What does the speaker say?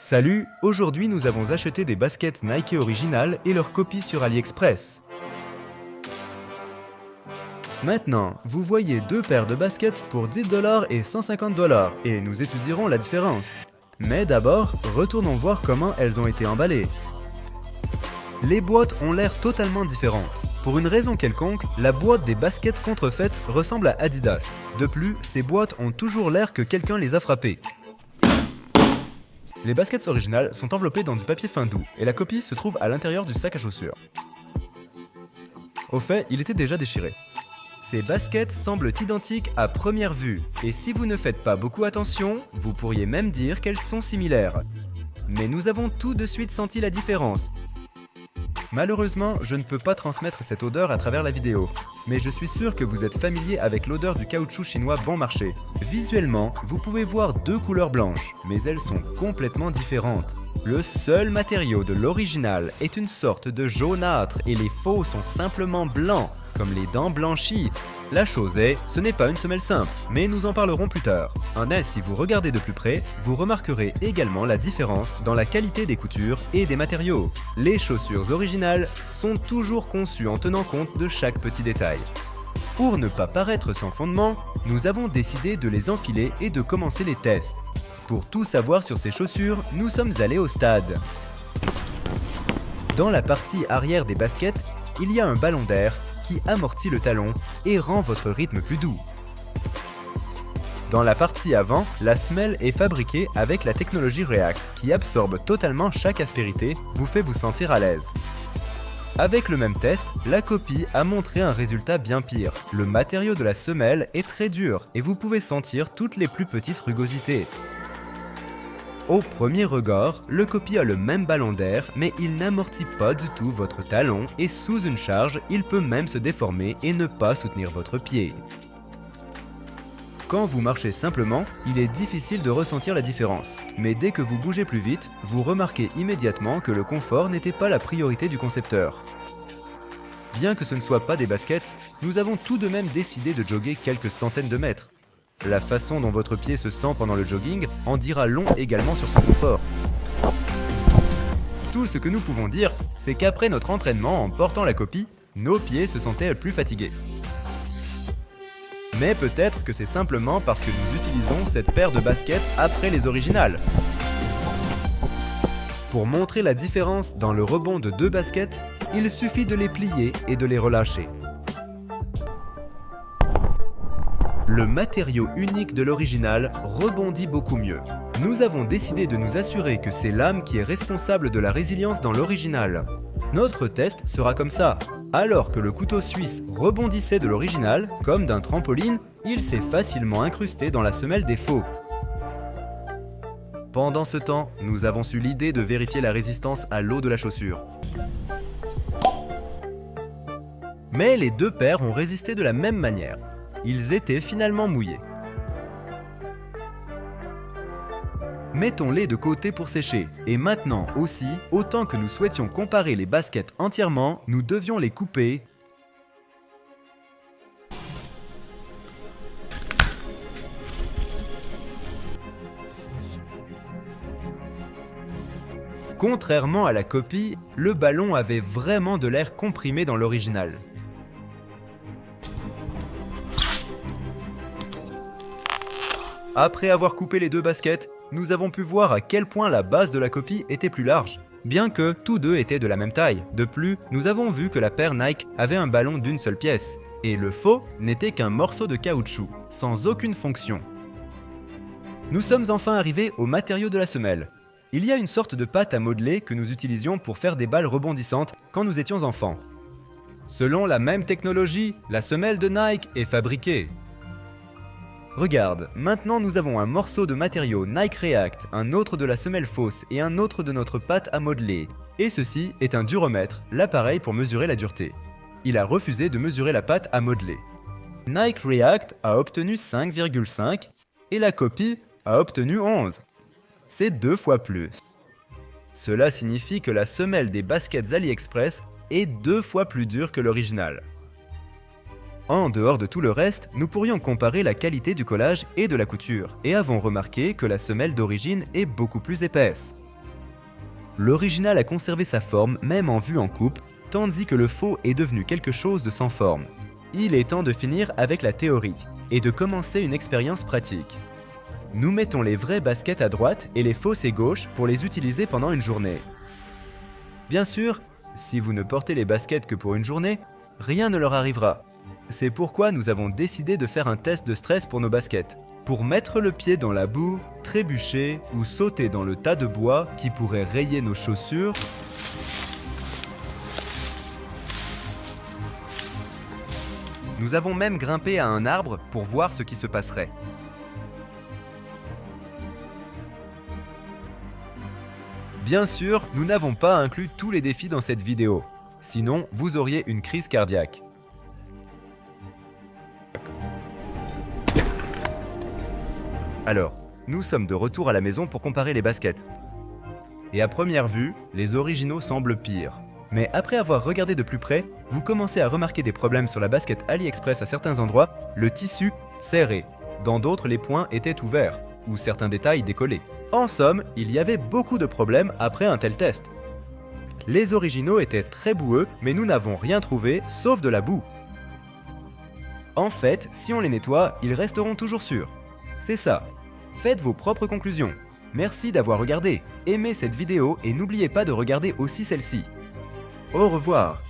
Salut, aujourd'hui nous avons acheté des baskets Nike originales et leurs copies sur AliExpress. Maintenant, vous voyez deux paires de baskets pour 10$ et 150$ et nous étudierons la différence. Mais d'abord, retournons voir comment elles ont été emballées. Les boîtes ont l'air totalement différentes. Pour une raison quelconque, la boîte des baskets contrefaites ressemble à Adidas. De plus, ces boîtes ont toujours l'air que quelqu'un les a frappées. Les baskets originales sont enveloppées dans du papier fin doux et la copie se trouve à l'intérieur du sac à chaussures. Au fait, il était déjà déchiré. Ces baskets semblent identiques à première vue, et si vous ne faites pas beaucoup attention, vous pourriez même dire qu'elles sont similaires. Mais nous avons tout de suite senti la différence. Malheureusement, je ne peux pas transmettre cette odeur à travers la vidéo, mais je suis sûr que vous êtes familier avec l'odeur du caoutchouc chinois bon marché. Visuellement, vous pouvez voir deux couleurs blanches, mais elles sont complètement différentes. Le seul matériau de l'original est une sorte de jaunâtre et les faux sont simplement blancs, comme les dents blanchies. La chose est, ce n'est pas une semelle simple, mais nous en parlerons plus tard. Si vous regardez de plus près, vous remarquerez également la différence dans la qualité des coutures et des matériaux. Les chaussures originales sont toujours conçues en tenant compte de chaque petit détail. Pour ne pas paraître sans fondement, nous avons décidé de les enfiler et de commencer les tests. Pour tout savoir sur ces chaussures, nous sommes allés au stade. Dans la partie arrière des baskets, il y a un ballon d'air qui amortit le talon et rend votre rythme plus doux. Dans la partie avant, la semelle est fabriquée avec la technologie React qui absorbe totalement chaque aspérité, vous fait vous sentir à l'aise. Avec le même test, la copie a montré un résultat bien pire. Le matériau de la semelle est très dur et vous pouvez sentir toutes les plus petites rugosités. Au premier regard, le copie a le même ballon d'air, mais il n'amortit pas du tout votre talon et sous une charge, il peut même se déformer et ne pas soutenir votre pied. Quand vous marchez simplement, il est difficile de ressentir la différence, mais dès que vous bougez plus vite, vous remarquez immédiatement que le confort n'était pas la priorité du concepteur. Bien que ce ne soit pas des baskets, nous avons tout de même décidé de jogger quelques centaines de mètres. La façon dont votre pied se sent pendant le jogging en dira long également sur son confort. Tout ce que nous pouvons dire, c'est qu'après notre entraînement en portant la copie, nos pieds se sentaient plus fatigués. Mais peut-être que c'est simplement parce que nous utilisons cette paire de baskets après les originales. Pour montrer la différence dans le rebond de deux baskets, il suffit de les plier et de les relâcher. Le matériau unique de l'original rebondit beaucoup mieux. Nous avons décidé de nous assurer que c'est l'âme qui est responsable de la résilience dans l'original. Notre test sera comme ça. Alors que le couteau suisse rebondissait de l'original, comme d'un trampoline, il s'est facilement incrusté dans la semelle des faux. Pendant ce temps, nous avons eu l'idée de vérifier la résistance à l'eau de la chaussure. Mais les deux paires ont résisté de la même manière. Ils étaient finalement mouillés. Mettons-les de côté pour sécher. Et maintenant aussi, autant que nous souhaitions comparer les baskets entièrement, nous devions les couper. Contrairement à la copie, le ballon avait vraiment de l'air comprimé dans l'original. Après avoir coupé les deux baskets, nous avons pu voir à quel point la base de la copie était plus large, bien que tous deux étaient de la même taille. De plus, nous avons vu que la paire Nike avait un ballon d'une seule pièce, et le faux n'était qu'un morceau de caoutchouc, sans aucune fonction. Nous sommes enfin arrivés au matériau de la semelle. Il y a une sorte de pâte à modeler que nous utilisions pour faire des balles rebondissantes quand nous étions enfants. Selon la même technologie, la semelle de Nike est fabriquée. Regarde, maintenant nous avons un morceau de matériau Nike React, un autre de la semelle fausse et un autre de notre pâte à modeler. Et ceci est un duromètre, l'appareil pour mesurer la dureté. Il a refusé de mesurer la pâte à modeler. Nike React a obtenu 5,5 et la copie a obtenu 11. C'est 2 fois plus. Cela signifie que la semelle des baskets AliExpress est 2 fois plus dure que l'original. En dehors de tout le reste, nous pourrions comparer la qualité du collage et de la couture, et avons remarqué que la semelle d'origine est beaucoup plus épaisse. L'original a conservé sa forme même en vue en coupe, tandis que le faux est devenu quelque chose de sans forme. Il est temps de finir avec la théorie et de commencer une expérience pratique. Nous mettons les vrais baskets à droite et les fausses à gauche pour les utiliser pendant une journée. Bien sûr, si vous ne portez les baskets que pour une journée, rien ne leur arrivera. C'est pourquoi nous avons décidé de faire un test de stress pour nos baskets. Pour mettre le pied dans la boue, trébucher ou sauter dans le tas de bois qui pourrait rayer nos chaussures, nous avons même grimpé à un arbre pour voir ce qui se passerait. Bien sûr, nous n'avons pas inclus tous les défis dans cette vidéo, sinon vous auriez une crise cardiaque. Alors, nous sommes de retour à la maison pour comparer les baskets. Et à première vue, les originaux semblent pires. Mais après avoir regardé de plus près, vous commencez à remarquer des problèmes sur la basket AliExpress à certains endroits, le tissu serré. Dans d'autres, les points étaient ouverts, ou certains détails décollés. En somme, il y avait beaucoup de problèmes après un tel test. Les originaux étaient très boueux, mais nous n'avons rien trouvé, sauf de la boue. En fait, si on les nettoie, ils resteront toujours sûrs. C'est ça. Faites vos propres conclusions. Merci d'avoir regardé. Aimez cette vidéo et n'oubliez pas de regarder aussi celle-ci. Au revoir.